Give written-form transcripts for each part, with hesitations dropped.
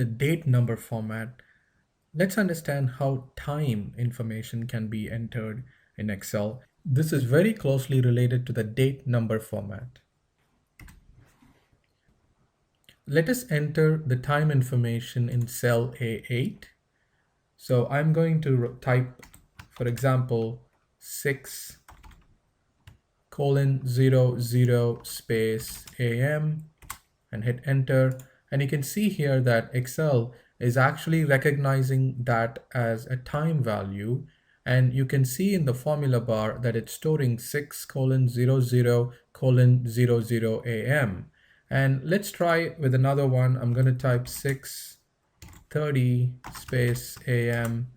the date number format, let's understand how time information can be entered in Excel. This is very closely related to the date number format. Let us enter the time information in cell A8. So I'm going to type, for example, 6 colon 00 space AM and hit enter. And you can see here that Excel is actually recognizing that as a time value. And you can see in the formula bar that it's storing 6 colon 00 colon 00 AM. And let's try with another one. I'm going to type 6:30 space AM.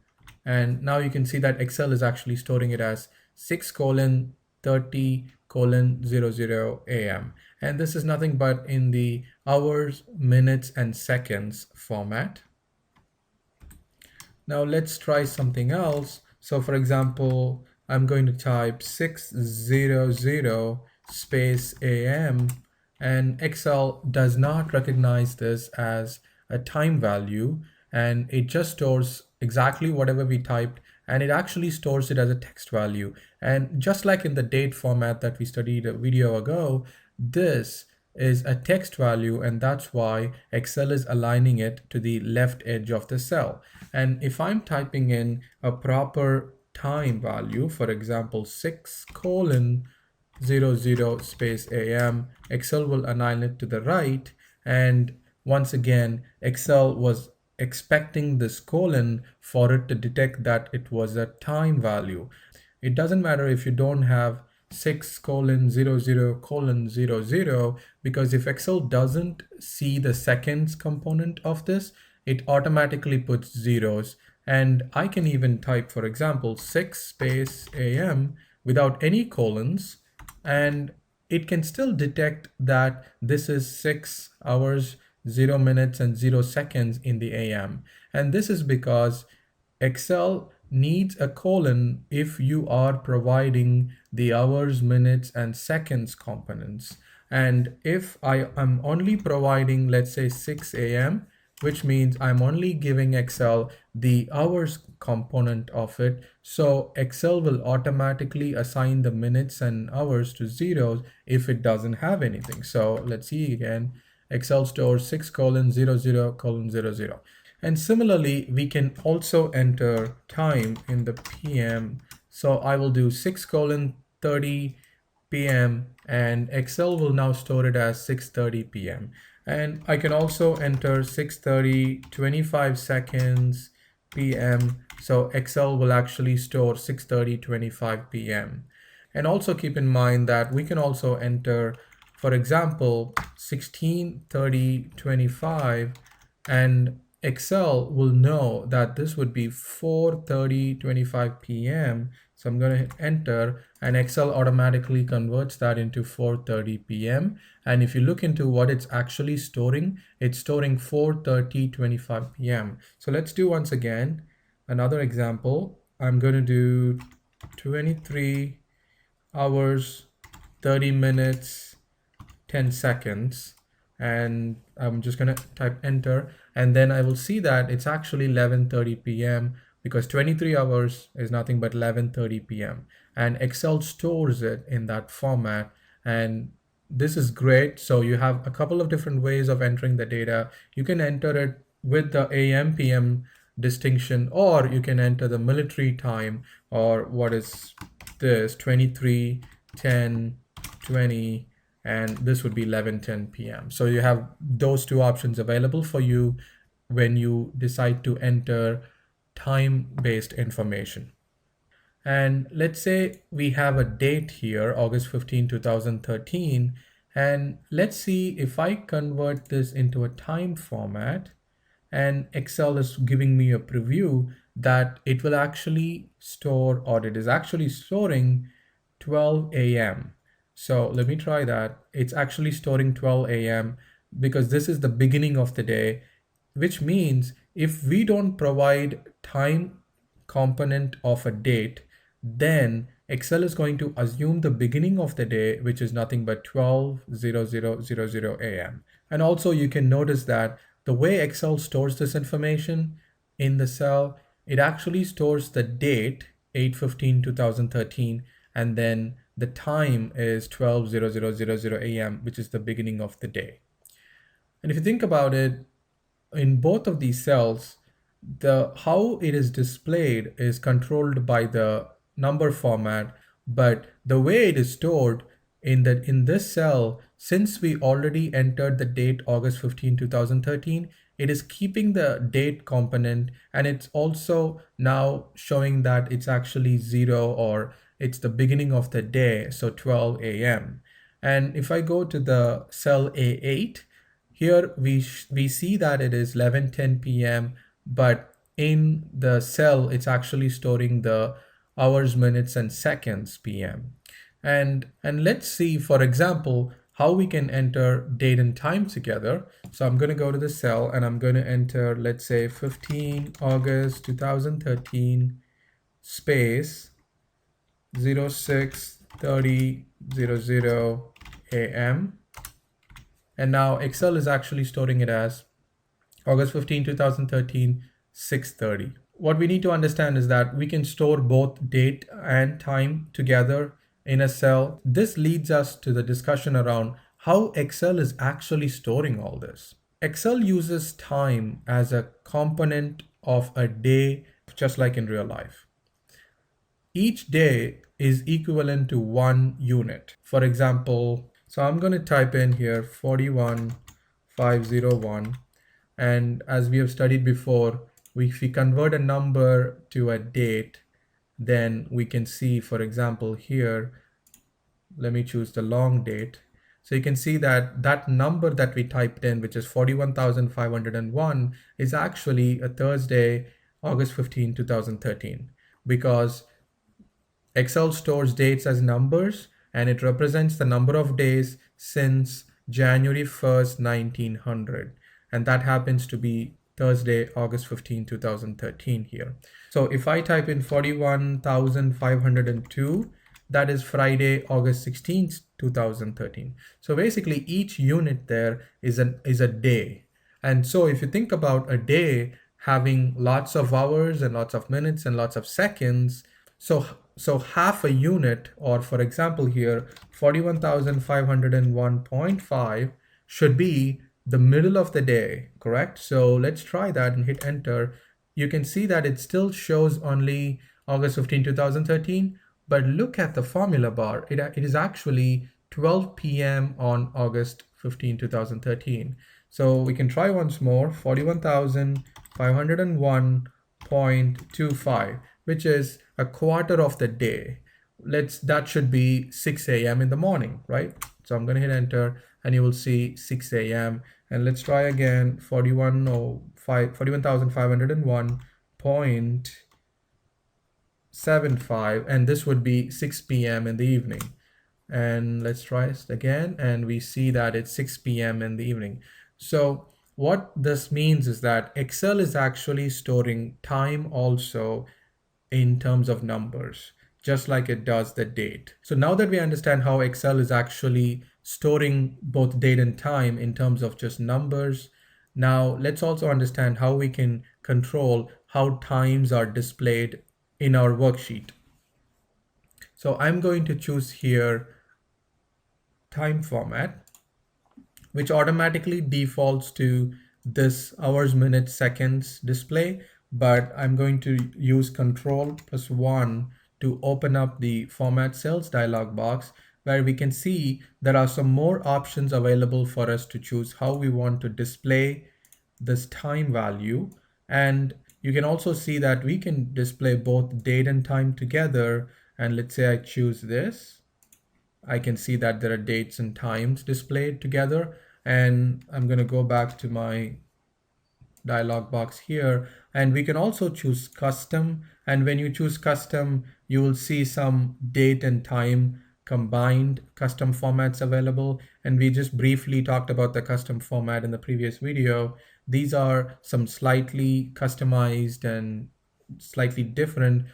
And now you can see that Excel is actually storing it as 6 colon 30 colon 00 AM. And this is nothing but in the hours, minutes, and seconds format. Now let's try something else. So for example, I'm going to type 6:00 space AM, and Excel does not recognize this as a time value, and it just stores exactly whatever we typed, and it actually stores it as a text value. And just like in the date format that we studied a video ago, this is a text value, and that's why Excel is aligning it to the left edge of the cell. And if I'm typing in a proper time value, for example, 6 colon 00 space AM, Excel will align it to the right. And once again, Excel was expecting this colon for it to detect that it was a time value. It doesn't matter if you don't have 6 colon 00 colon 00, because if Excel doesn't see the seconds component of this, it automatically puts zeros. And I can even type, for example, 6 space AM without any colons, and it can still detect that this is 6 hours, 0 minutes, and 0 seconds in the AM. And this is because Excel needs a colon if you are providing the hours, minutes, and seconds components. And if I am only providing, let's say 6 AM, which means I'm only giving Excel the hours component of it. So Excel will automatically assign the minutes and hours to zeros if it doesn't have anything. So let's see again, Excel stores 6 colon 00 colon 00. And similarly, we can also enter time in the PM. So I will do 6 colon 30 PM, and Excel will now store it as 6:30 PM. And I can also enter 6:30 25 seconds PM. So Excel will actually store 6:30 25 PM. And also keep in mind that we can also enter, for example, 16:30 25, and Excel will know that this would be 4:30 25 PM. So I'm going to hit enter, and Excel automatically converts that into 4:30 PM. And if you look into what it's actually storing, it's storing 4:30 25 PM. So let's do once again another example. I'm going to do 23 hours, 30 minutes, 10 seconds. And I'm just going to type enter, and then I will see that it's actually 11:30 PM, because 23 hours is nothing but 11:30 PM, and Excel stores it in that format. And this is great. So you have a couple of different ways of entering the data. You can enter it with the AM PM distinction, or you can enter the military time, or what is this, 23 10 20, and this would be 11:10 PM. So you have those two options available for you when you decide to enter time-based information. And let's say we have a date here, August 15, 2013, and let's see if I convert this into a time format, and Excel is giving me a preview that it will actually store, or it is actually storing 12 AM. So let me try that. It's actually storing 12 AM because this is the beginning of the day, which means if we don't provide time component of a date, then Excel is going to assume the beginning of the day, which is nothing but 12:00:00 AM. And also you can notice that the way Excel stores this information in the cell, it actually stores the date 8/15/2013, and then the time is 12:00:00 a.m., which is the beginning of the day. And if you think about it, in both of these cells, the how it is displayed is controlled by the number format, but the way it is stored in this cell, since we already entered the date August 15, 2013, it is keeping the date component, and it's also now showing that it's actually 0, or it's the beginning of the day, so 12 a.m. And if I go to the cell A8, here we see that it is 11:10 p.m., but in the cell it's actually storing the hours, minutes, and seconds p.m. And let's see, for example, how we can enter date and time together. So I'm going to go to the cell and I'm going to enter, let's say, 15 August 2013 space 06:30:00 a.m. And now Excel is actually storing it as August 15, 2013, 6:30. What we need to understand is that we can store both date and time together in a cell. This leads us to the discussion around how Excel is actually storing all this. Excel uses time as a component of a day, just like in real life. Each day is equivalent to one unit. For example, so I'm going to type in here 41501, and as we have studied before, if we convert a number to a date, then we can see, for example, here, let me choose the long date. So you can see that that number that we typed in, which is 41,501, is actually a Thursday, August 15, 2013, because Excel stores dates as numbers, and it represents the number of days since January 1st, 1900. And that happens to be Thursday, August 15, 2013 here. So if I type in 41,502, that is Friday, August 16th, 2013. So basically each unit there is a day. And so if you think about a day having lots of hours and lots of minutes and lots of seconds, so half a unit, or for example here, 41,501.5 should be the middle of the day, correct? So let's try that and hit enter. You can see that it still shows only August 15, 2013, but look at the formula bar. It is actually 12 p.m. on August 15, 2013. So we can try once more, 41,501.25, which is a quarter of the day. That should be 6 a.m. in the morning, right? So I'm going to hit enter and you will see 6 a.m. And let's try again, 41,501.75, and this would be 6 p.m. in the evening. And let's try it again, and we see that it's 6 p.m. in the evening. So what this means is that Excel is actually storing time also in terms of numbers, just like it does the date. So now that we understand how Excel is actually storing both date and time in terms of just numbers, now let's also understand how we can control how times are displayed in our worksheet. So I'm going to choose here time format, which automatically defaults to this hours, minutes, seconds display, but I'm going to use Control+1 to open up the Format Cells dialog box, where we can see there are some more options available for us to choose how we want to display this time value. And you can also see that we can display both date and time together. And let's say I choose this. I can see that there are dates and times displayed together. And I'm going to go back to my dialog box here, and we can also choose custom. And when you choose custom, you will see some date and time combined custom formats available. And we just briefly talked about the custom format in the previous video. These are some slightly customized and slightly different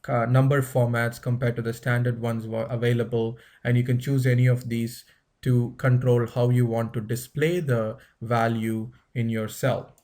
number formats compared to the standard ones available, and you can choose any of these to control how you want to display the value in your cell.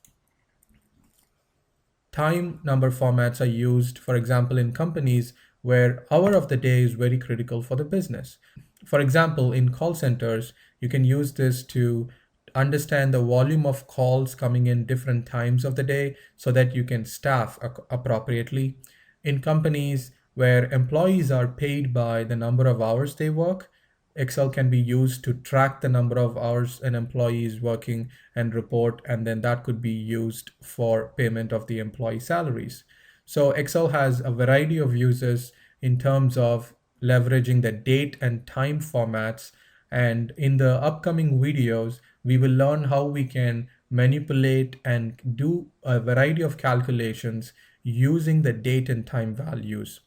Time number formats are used, for example, in companies where hour of the day is very critical for the business. For example, in call centers, you can use this to understand the volume of calls coming in different times of the day so that you can staff appropriately. In companies where employees are paid by the number of hours they work, Excel can be used to track the number of hours an employee is working and report, and then that could be used for payment of the employee salaries. So Excel has a variety of uses in terms of leveraging the date and time formats. And in the upcoming videos, we will learn how we can manipulate and do a variety of calculations using the date and time values.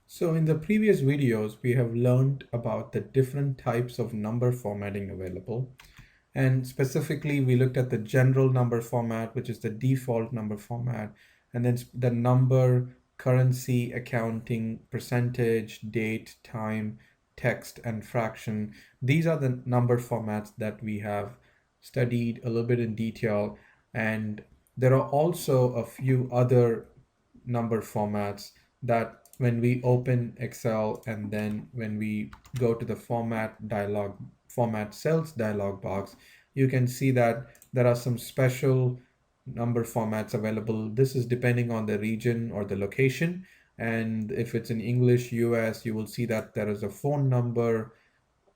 So in the previous videos, we have learned about the different types of number formatting available. And specifically, we looked at the general number format, which is the default number format, and then the number, currency, accounting, percentage, date, time, text, and fraction. These are the number formats that we have studied a little bit in detail. And there are also a few other number formats that when we open Excel and then when we go to the format cells dialog box, you can see that there are some special number formats available. This is depending on the region or the location. And if it's in English US, you will see that there is a phone number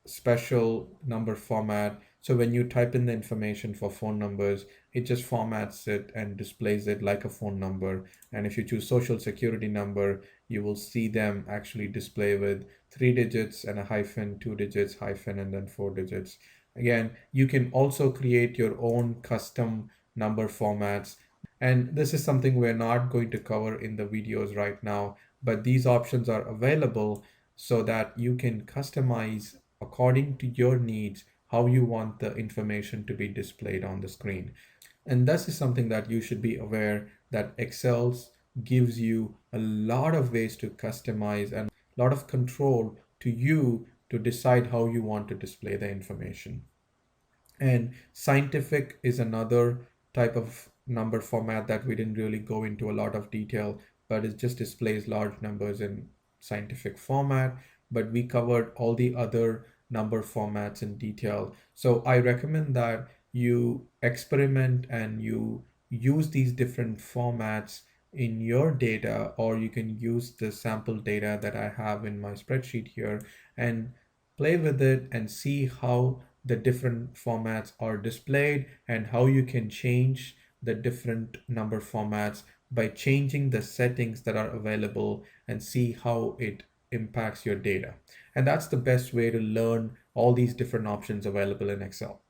special number format. So when you type in the information for phone numbers, it just formats it and displays it like a phone number. And if you choose social security number, you will see them actually display with 3 digits and a hyphen, 2 digits, hyphen, and then 4 digits. Again, you can also create your own custom number formats. And this is something we're not going to cover in the videos right now, but these options are available so that you can customize according to your needs how you want the information to be displayed on the screen. And this is something that you should be aware that Excel gives you a lot of ways to customize and a lot of control to you to decide how you want to display the information. And scientific is another type of number format that we didn't really go into a lot of detail, but it just displays large numbers in scientific format. But we covered all the other number formats in detail. So I recommend that you experiment and you use these different formats in your data, or you can use the sample data that I have in my spreadsheet here and play with it and see how the different formats are displayed and how you can change the different number formats by changing the settings that are available and see how it impacts your data. And that's the best way to learn all these different options available in Excel.